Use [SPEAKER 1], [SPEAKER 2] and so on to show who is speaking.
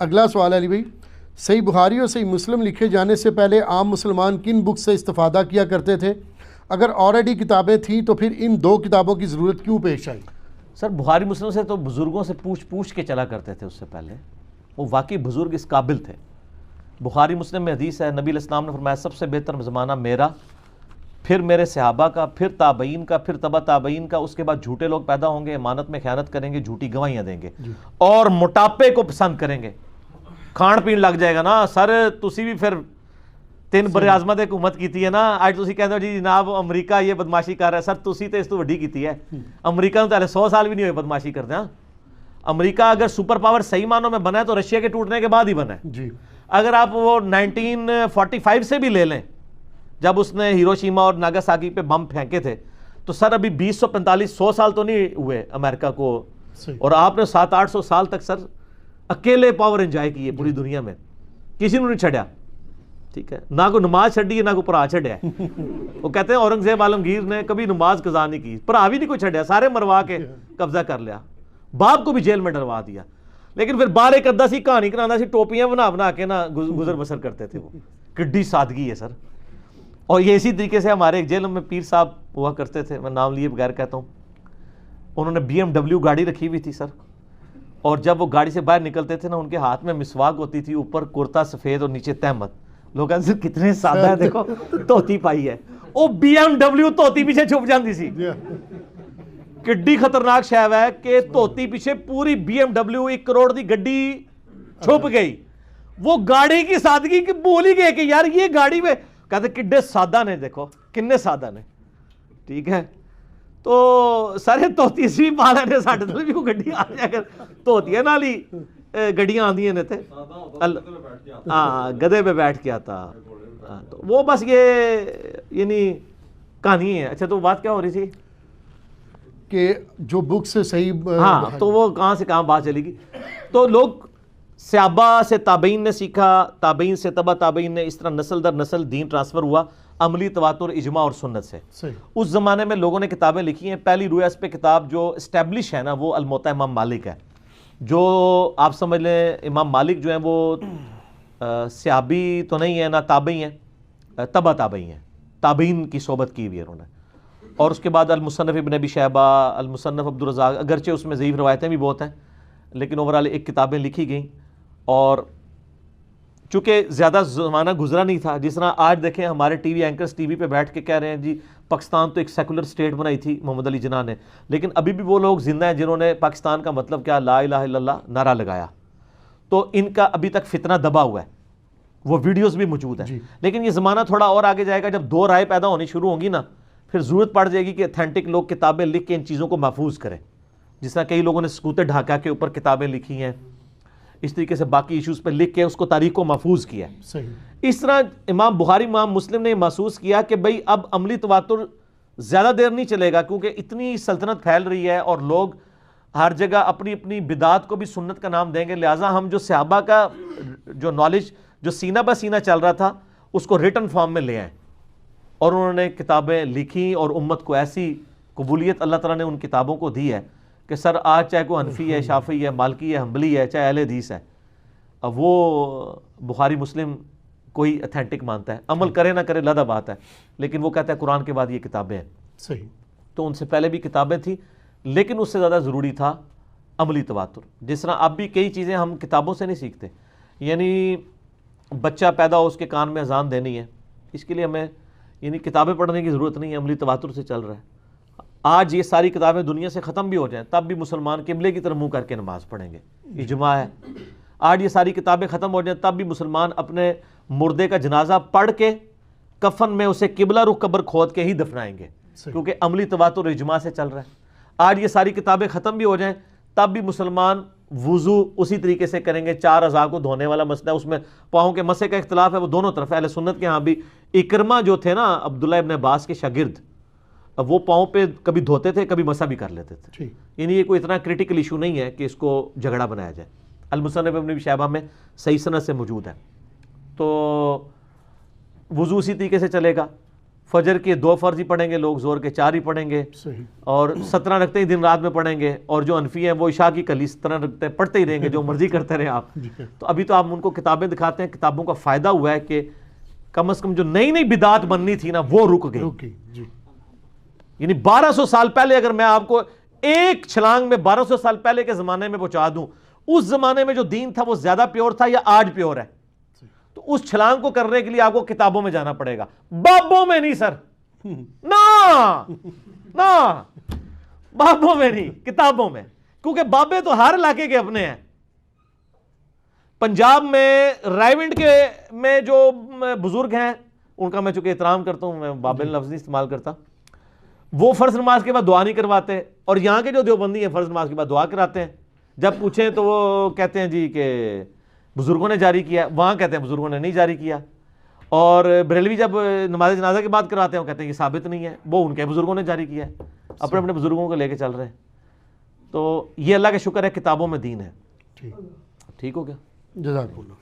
[SPEAKER 1] اگلا سوال ہے علی بھائی، صحیح بخاری اور صحیح مسلم لکھے جانے سے پہلے عام مسلمان کن بک سے استفادہ کیا کرتے تھے؟ اگر آلریڈی کتابیں تھیں تو پھر ان دو کتابوں کی ضرورت کیوں پیش آئی؟
[SPEAKER 2] سر بخاری مسلم سے تو بزرگوں سے پوچھ کے چلا کرتے تھے، اس سے پہلے وہ واقعی بزرگ اس قابل تھے۔ بخاری مسلم میں حدیث ہے، نبی علیہ السلام نے فرمایا سب سے بہتر زمانہ میرا، پھر میرے صحابہ کا، پھر تابعین کا، پھر تبع تابعین کا، اس کے بعد جھوٹے لوگ پیدا ہوں گے، امانت میں خیانت کریں گے، جھوٹی گواہیاں دیں گے اور موٹاپے کو پسند کریں گے۔ کھان پین لگ جائے گا نا سر، تسی بھی پھر 3 بر اعظمت حکومت کیتی ہے نا، اج تسی کہندے ہو جی جناب امریکہ یہ بدماشی کر رہا ہے، سر تسی تے اس تو وڈی کیتی ہے۔ امریکہ نے پہلے 100 سال بھی نہیں ہوئے بدماشی کرتے ہیں۔ امریکہ اگر سپر پاور صحیح معنوں میں بنا ہے تو رشیا کے ٹوٹنے کے بعد ہی بنا ہے۔
[SPEAKER 1] جی
[SPEAKER 2] اگر آپ وہ 1945 سے بھی لے لیں، جب اس نے ہیروشیما اور ناگاساکی پہ بم پھینکے تھے، تو سر ابھی 245 سال تو نہیں ہوئے امریکہ کو، اور آپ نے 700-800 سال تک سر اکیلے پاور انجوائے کیے پوری دنیا میں، کسی نے نہیں چھڑیا، ٹھیک ہے، نہ کوئی نماز چھڑی ہے نہ کوئی پرا چھڑیا ہے۔ وہ کہتے ہیں اورنگزیب عالمگیر نے کبھی نماز قضا نہیں کی، پرا بھی نہیں کوئی چھڑیا، سارے مروا کے قبضہ کر لیا، باپ کو بھی جیل میں ڈلوا دیا، لیکن پھر باہر ایک ادھا سی کہانی کرانا سی، ٹوپیاں بنا کے نا گزر بسر کرتے تھے۔ وہ کڈی سادگی ہے سر۔ اور یہ اسی طریقے سے ہمارے ایک جیل میں پیر صاحب ہوا کرتے تھے، میں نام لیے بغیر کہتا ہوں، انہوں نے BMW گاڑی رکھی ہوئی تھی سر، اور جب وہ گاڑی سے باہر نکلتے تھے نا، ان کے ہاتھ میں مسواک ہوتی تھی، اوپر کرتا سفید اور نیچے تہمت۔ لوگ کہتے ہیں کتنے سادہ ہے، دیکھو توتی پائی ہے، وہ BMW توتی پیچھے چھپ جاندی سی۔ کڈی خطرناک شے ہے کہ توتی پیچھے پوری BMW 1 کروڑ دی گڈی چھپ گئی۔ وہ گاڑی کی سادگی کی بول ہی گئے کہ یار یہ گاڑی میں، کہتے کڈے سادہ نے، دیکھو کنے سادہ نے، ٹھیک ہے۔ تو سارے توتی سی پالا نے، ساڈے تو بھی وہ گڈی آ جائے کر توتیاں نال ہی گڈیاں آندیاں نے تے ہاں گدھے پہ بیٹھ کے آتا۔ تو وہ بس یہ یعنی کہانی ہے۔ اچھا تو بات کیا ہو رہی تھی
[SPEAKER 1] کہ جو بک سے صحیح
[SPEAKER 2] ہاں، تو وہ کہاں سے کہاں بات چلے گی۔ تو لوگ صحابہ سے تابعین نے سیکھا، تابعین سے تبع تابعین نے، اس طرح نسل در نسل دین ٹرانسفر ہوا، عملی تواتر اجماع اور سنت سے۔ اس زمانے میں لوگوں نے کتابیں لکھی ہیں، پہلی رویا اس پہ کتاب جو اسٹیبلش ہے نا وہ الموطا امام مالک ہے، جو آپ سمجھ لیں امام مالک جو ہیں وہ صحابی تو نہیں ہے، نہ تابعی ہیں، تبع تابعی ہیں، تابعین کی صحبت کی ہوئی ہے انہوں نے۔ اور اس کے بعد المصنف ابن ابی شیبہ، المصنف عبد الرزاق، اگرچہ اس میں ضعیف روایتیں بھی بہت ہیں، لیکن اوورال ایک کتابیں لکھی گئیں۔ اور چونکہ زیادہ زمانہ گزرا نہیں تھا، جس طرح آج دیکھیں ہمارے T V anchors T V پہ بیٹھ کے کہہ رہے ہیں جی پاکستان تو ایک سیکولر سٹیٹ بنائی تھی محمد علی جناح نے، لیکن ابھی بھی وہ لوگ زندہ ہیں جنہوں نے پاکستان کا مطلب کیا لا الہ الا اللہ نعرہ لگایا، تو ان کا ابھی تک فتنہ دبا ہوا ہے، وہ ویڈیوز بھی موجود ہیں۔ لیکن یہ زمانہ تھوڑا اور آگے جائے گا، جب 2 رائے پیدا ہونی شروع ہوں گی نا، پھر ضرورت پڑ جائے گی کہ اتھینٹک لوگ کتابیں لکھ کے ان چیزوں کو محفوظ کریں، جس طرح کئی لوگوں نے سکوت ڈھاکہ کے اوپر کتابیں لکھی ہیں، اس طریقے سے باقی ایشوز پہ لکھ کے اس کو تاریخ کو محفوظ کیا ہے۔ اس طرح امام بخاری امام مسلم نے محسوس کیا کہ بھئی اب عملی تواتر زیادہ دیر نہیں چلے گا، کیونکہ اتنی سلطنت پھیل رہی ہے اور لوگ ہر جگہ اپنی اپنی بدعات کو بھی سنت کا نام دیں گے، لہٰذا ہم جو صحابہ کا جو نالج جو سینہ بہ سینہ چل رہا تھا اس کو ریٹن فارم میں لے آئیں، اور انہوں نے کتابیں لکھی اور امت کو ایسی قبولیت اللہ تعالیٰ نے ان کتابوں کو دی ہے کہ سر آج چاہے کوئی حنفی ہے، شافعی ہے، مالکی ہے، حنبلی ہے، چاہے اہل حدیث ہے، اب وہ بخاری مسلم کوئی اتھینٹک مانتا ہے، عمل کرے نہ کرے لدہ بات ہے، لیکن وہ کہتا ہے قرآن کے بعد یہ کتابیں ہیں۔
[SPEAKER 1] صحیح۔
[SPEAKER 2] تو ان سے پہلے بھی کتابیں تھیں، لیکن اس سے زیادہ ضروری تھا عملی تواتر۔ جس طرح اب بھی کئی چیزیں ہم کتابوں سے نہیں سیکھتے، یعنی بچہ پیدا ہو اس کے کان میں اذان دینی ہے، اس کے لیے ہمیں یعنی کتابیں پڑھنے کی ضرورت نہیں ہے، عملی تواتر سے چل رہا ہے۔ آج یہ ساری کتابیں دنیا سے ختم بھی ہو جائیں تب بھی مسلمان قبلے کی طرف منہ کر کے نماز پڑھیں گے، اجماع ہے۔ آج یہ ساری کتابیں ختم ہو جائیں تب بھی مسلمان اپنے مردے کا جنازہ پڑھ کے کفن میں اسے قبلہ رخ قبر کھود کے ہی دفنائیں گے، کیونکہ عملی تواتر اجماع سے چل رہا ہے۔ آج یہ ساری کتابیں ختم بھی ہو جائیں تب بھی مسلمان وضو اسی طریقے سے کریں گے، 4 اعضاء کو دھونے والا مسئلہ ہے، اس میں پاؤں کے مسے کا اختلاف ہے، وہ دونوں طرف اہل سنت کے ہاں بھی۔ اکرمہ جو تھے نا عبداللہ ابن عباس کے شاگرد، وہ پاؤں پہ کبھی دھوتے تھے کبھی مسا بھی کر لیتے تھے، یعنی یہ کوئی اتنا کریٹیکل ایشو نہیں ہے کہ اس کو جھگڑا بنایا جائے۔ المصنف ابن ابی شیبہ میں صحیح سند سے موجود ہے، تو وضو اسی طریقے سے چلے گا۔ فجر کے 2 فرض ہی پڑھیں گے لوگ, زور کے 4 ہی پڑھیں گے,
[SPEAKER 1] صحیح,
[SPEAKER 2] اور 17 رکھتے ہی دن رات میں پڑھیں گے, اور جو حنفی ہیں وہ عشاء کی کلی 17 رکھتے ہیں, پڑھتے ہی رہیں گے, جو مرضی کرتے رہیں آپ. تو ابھی تو آپ ان کو کتابیں دکھاتے ہیں, کتابوں کا فائدہ ہوا ہے کہ کم از کم جو نئی نئی بدعات بننی تھی نا وہ رک گئی. یعنی 1200 سال پہلے اگر میں آپ کو ایک چھلانگ میں 1200 سال پہلے کے زمانے میں پہنچا دوں, اس زمانے میں جو دین تھا وہ زیادہ پیور تھا یا آج پیور ہے, تو اس چھلانگ کو کرنے کے لیے آپ کو کتابوں میں جانا پڑے گا, بابوں میں نہیں سر, نا بابوں میں نہیں, کتابوں میں. کیونکہ بابے تو ہر علاقے کے اپنے ہیں. پنجاب میں رائیونڈ کے میں جو بزرگ ہیں ان کا میں چونکہ احترام کرتا ہوں, میں بابے لفظ نہیں استعمال کرتا, وہ فرض نماز کے بعد دعا نہیں کرواتے, اور یہاں کے جو دیوبندی ہیں فرض نماز کے بعد دعا کراتے ہیں. جب پوچھیں تو وہ کہتے ہیں جی کہ بزرگوں نے جاری کیا, وہاں کہتے ہیں بزرگوں نے نہیں جاری کیا. اور بریلوی جب نماز جنازہ کی بات کراتے ہیں وہ کہتے ہیں یہ ثابت نہیں ہے, وہ ان کے بزرگوں نے جاری کیا ہے, اپنے اپنے بزرگوں کو لے کے چل رہے ہیں. تو یہ اللہ کا شکر ہے کتابوں میں دین ہے. ٹھیک ہو گیا,
[SPEAKER 1] جزاک اللہ.